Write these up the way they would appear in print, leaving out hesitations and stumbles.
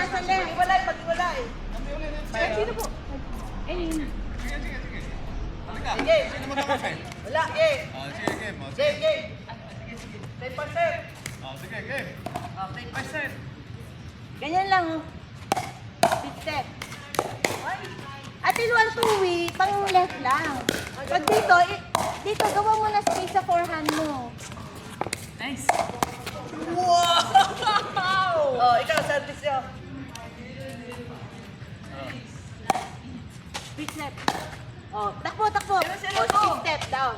nasa left. Iwalay, pag-iwalay. Sino po? Ayun. Halika. Sige. Sino mo naman, Fen? Wala, game. Sige, game. Game, game. 10%. Sige, game. 10%. Ganyan lang. Big step. Ate Luan tuwi, pang left lang. Pag dito, dito gawa mo na space sa forehand mo. Nice. Wow! Oh, ikaw, service nyo. Big step. Oh, takbo, takbo. Sino, Oh, sino? big step, down.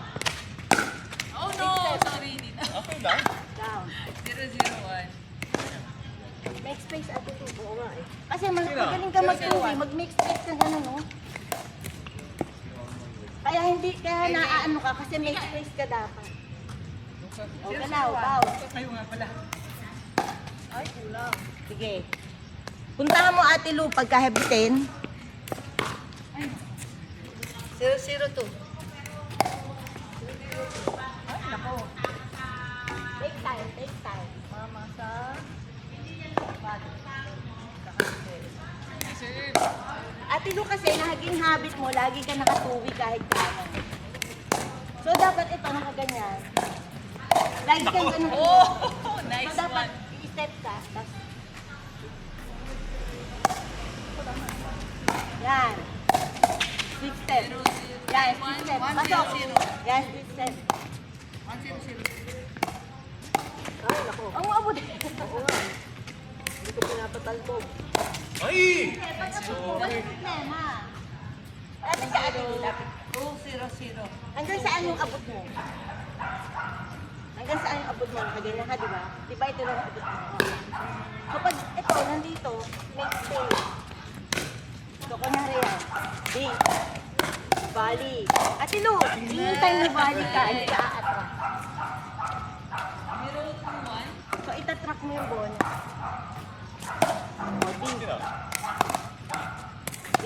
Oh no, sorry. Okay lang. Down. 001. Make space ate tu. Oo nga eh. Kasi magaling ka mag-tuwi, mag-make space ka gano'n, no? Kaya naaano ka kasi make space ka dapat. O, galaw, bow. Kayo nga pala. Ay, kulang. Sige. Puntahan mo ate Lu pagka-heavy 10. 002. Ay, nako. Take time, take time. Mama sa... Ate Lu kasi naging habit mo, lagi ka nakatuwi kahit kanan. So dapat ito nakaganyan. Lagi kang ganun. Oh, nice So dapat one. i-step ka. Tas... Yan. Six step. Yan, six step. Pasok. Yan, six step. 100. Ay, nako. Ang maabot. Oo nga. Hindi ko pinapatalbog. Ay! Walang problema. Dapat sa atin, dapat. 200. Hanggang saan yung abot mo? Hanggang saan yung abot mo? Nakaganyan ka, di ba? Di ba ito lang yung abot mo? Kapag ito, nandito, make space. So, kunwari yan. B. Volley. Ate Lu, yung time na volley ka, hindi ka aatras. 021. So, itatrack mo yung bonus. O, D. D.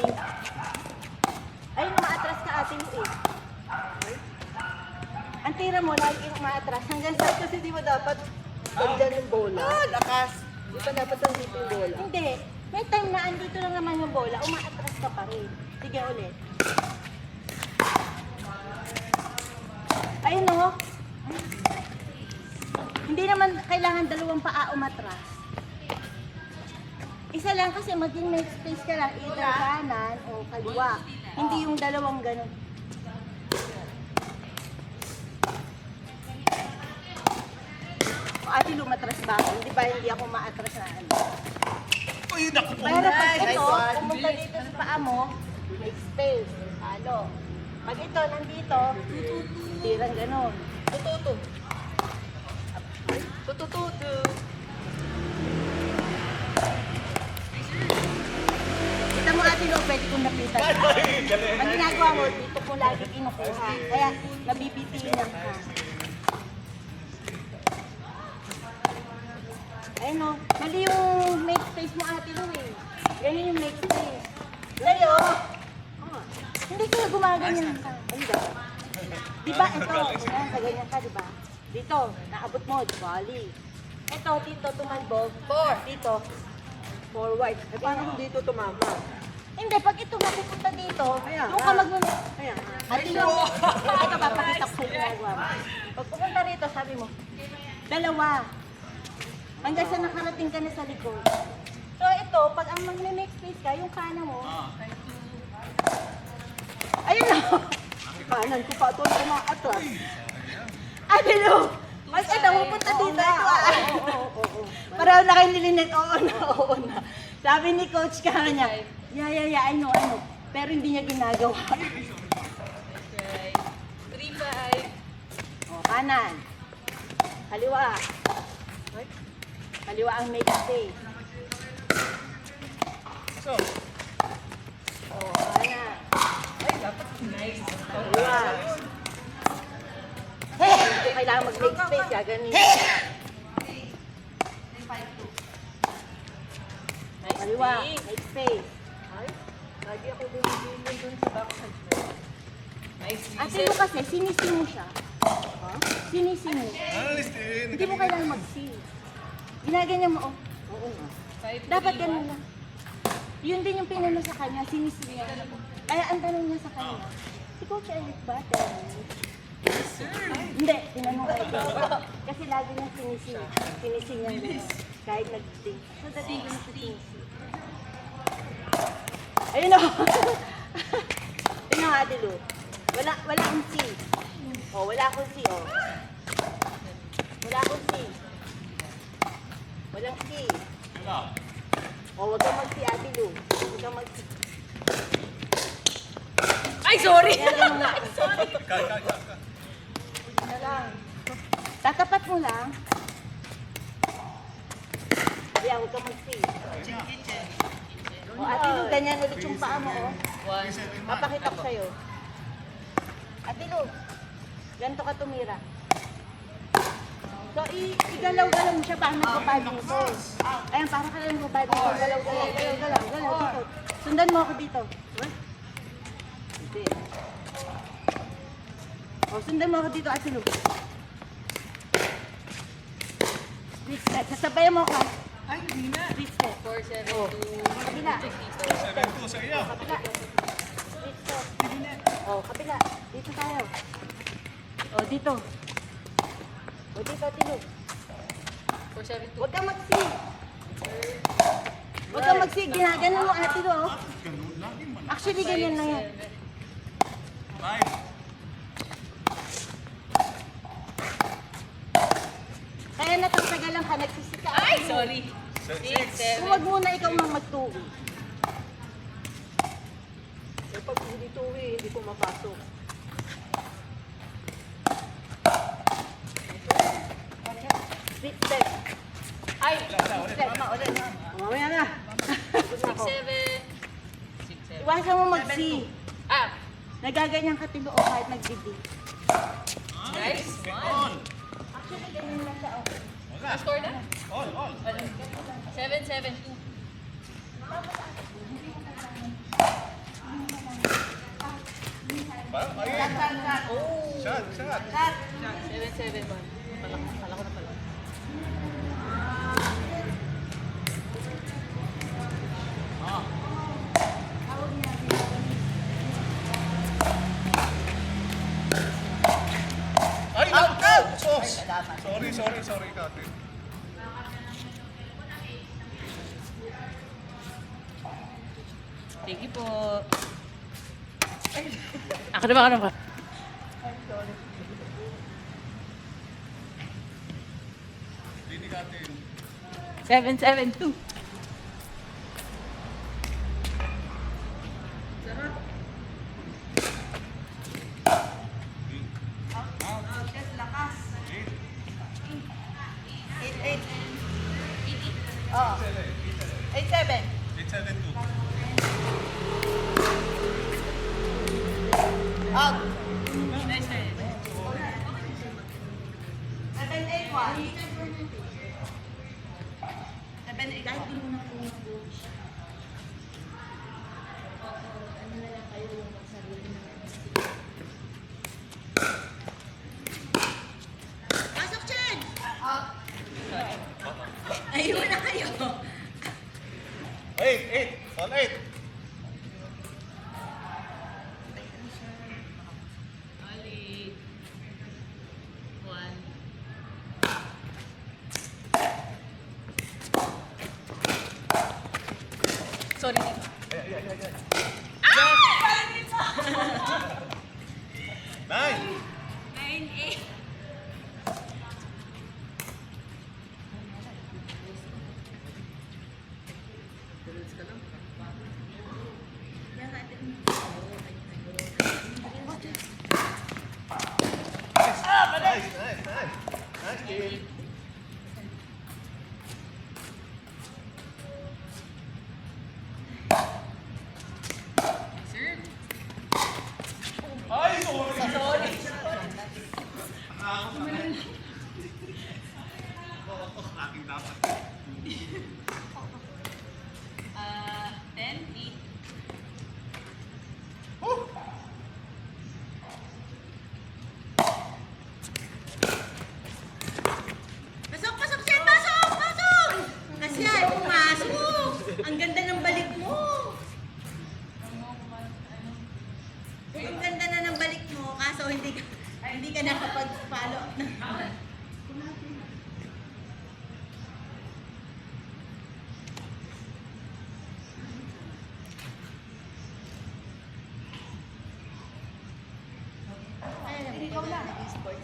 Ayun, umaatras ka ate Lu eh. Ang tira mo, lagi umaatras. Hanggang sa... Kasi di ba dapat pagdyan yung bola? Ah, lakas. Di ba dapat nandito yung bola? Hindi. May time na andito lang naman yung bola, umaatras ka pa rin. Sige ulit. Ayun o. Hindi naman kailangan dalawang paa umatras. Isa lang kasi maging may space ka lang, either kanan o kaliwa. Hindi yung dalawang ganun. O ate, lumatras ba ako? Hindi ba hindi ako maatras na ano? Uy, naku po. Pero pag Nice ito, one. pumunta dito sa paa mo, may space. Halo. Pag ito, nandito, tirang ganun. Tututu. Tutututu. Kita mo ate Lo, pwede kong napitan. Ang ginagawa mo, dito ko lagi kinukuha. Kaya nabibitinan ka. Ayun o, mali yung make space mo ate Lo eh. Ganyan yung make space. Layo! Hindi ka gumaganyan ka. Ayun ba? Diba ito, ganyan, sa ganyan ka, diba? Dito, naabot mo, volley. Ito, dito, tumalbog. Dito, forward. Eh, paano kung dito tumama? Hindi, pag ito mapupunta dito, Ayan, doon ka Ayan. Ate Lu, ito papakita ko sa ginagawa mo. Pag pumunta rito, sabi mo, dalawa. Hanggang sa nakarating ka na sa likod. So ito, pag ang mag-make space ka, yung kana mo, ayun na. Kanan ko pa ito yung mga atras. Ate Lu, mas ito, pupunta dito. Ito, Oo. Paraw na kayo nilinig, oo na. Sabi ni Coach ka niya, I know. Pero hindi niya ginagawa. Okay. 35. O, kanan. Kaliwa. Kaliwa ang make space. So, O, kanan. Nice. Kaliwa. Hindi kailangan mag-make space, gaganin. Kaliwa, make space. Ay, lagi ako bumibili dun sa backhand. Nice. Ate Lu kasi, sinisi mo siya. Sinisi mo. analyst din. Hindi mo kailangan mag-see. Ginaganyan mo, oh. Oo nga. Five, Dapat three, ganun one. lang. Yun din yung pinano sa kanya, sinisiya. Kaya ang tanong niya sa kanya, si Coach Eric ba? Hindi, tinanong ko ito. Kasi lagi niyang sinisiya niya. Kahit nag-ding. So, dati yung sinisiya. Ayun o. Ayun o, Ate Lu. Wala akong C. O, wala akong C, o. Wala akong C. Walang C. Wala. O, wag kang mag-C, Ate Lu. Wag kang mag-C. Ay, sorry! Kaya ganun lang. Ika. Na lang. Tatapat mo lang. Kaya huwag kang mag-C. O, Ate Lu, ganyan ulit yung paa mo, o. One. Papakita ko sa'yo. Ate Lu, ganito ka tumira. So, igalaw-galaw mo siya para nagpa-badminton. Ayan, para ka lang nagpa-badminton. Galaw-galaw. Dito. Sundan mo ako dito. Hindi. O, sundan mo ako dito, Ate Lu. Split step. Sasabayan mo ako. Ay, hindi na. Split step. 4, 7, Oh. 2. Kabila. 7-2 sa iyo. Kapila. Split step. O, kapila. Dito tayo. O, dito. O, dito, Ate Lu. 4, 7, 2. Huwag kang mag-sig. Huwag kang mag-sig. Ginaganon mo, Ate Lu, oh. Ganun lagi man. Actually, ganyan lang yan. 5. Kaya natagtagalan ka, nagsisika. Ay, sorry. 6. Huwag muna ikaw mang magtuwi. Eh, pag hindi tuwi, hindi ko mapasok. Split step. Ay, Step. Mamaya na. 6, 7. 6, 7. Iwasan mo mag-sig. Ah, Nagaganyan ka tilo o kahit nagbidig. nice. All. Actually, ganyan lang siya, oh. Wala. Score na? All. 7, 7, 2. Parang ayun. Shot. 7, 7, 1. Pala ko na pala. Ay, naku! Sos! Sorry, Kate. Thank you po. Ako na ba? Hindi ni Kate. 7, 7, 2. Oh. 8-7. 8-7-2. Out. Nice, nice. 7-8-1. 7-8. Kahit di mo na po yung coach. Ano na lang kayo yung magsarili na. Pasok, Chen! Ayun na kayo. 8. All 8. Ali. 1. Sorry. Nine. 9, 8. Nice. Serve. Ay, sorry. Sorry. Aking dapat. 10, 8.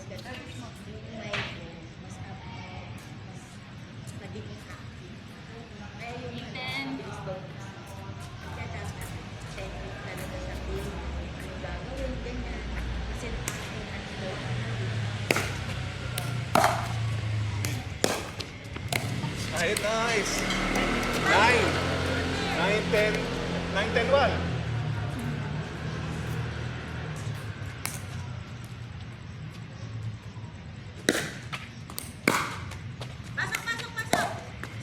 kasi yung mind mo, mas nagiging active. Kaya yung bilis daw. Kaya dapat technique talaga sa game. Ano gagawin, ganyan. Kasi nakakita daw. Kahit nice. 9. 9, 10. 9, 10, 1. Pasok, pasok, pasok!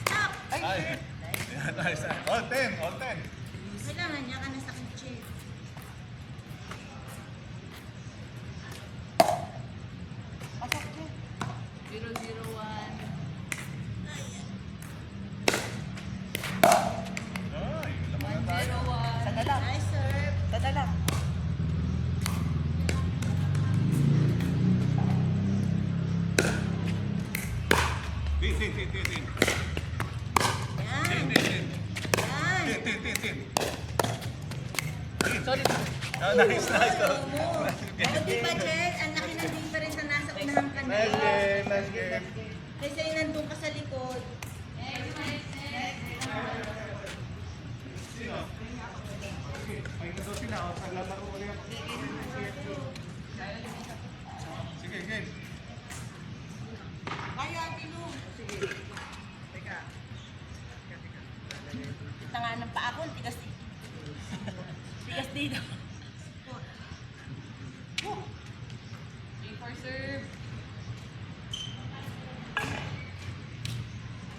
Stop! Ay. Nice. All 10. All 10. Kailangan niya ka na sa kitchen. Pasok din. 001. Ay, laman na tayo. 101. Sana lang. Nice serve. Sana lang. Tin, tin, tin, tin, tin. Yan. Tin, tin, tin. Yan. Tin, tin, tin, tin. Sorry. Ah, nice, nice. O, di ba, Jen? Ang laki ng difference na nasa unahan ka na. Nice game, nice game. Kaysa yung nandun ka sa likod. Sige, game. Kaya, Tino. Sige. Kita nga ng paa ko, tigas dito. Tigas dito. Three for serve.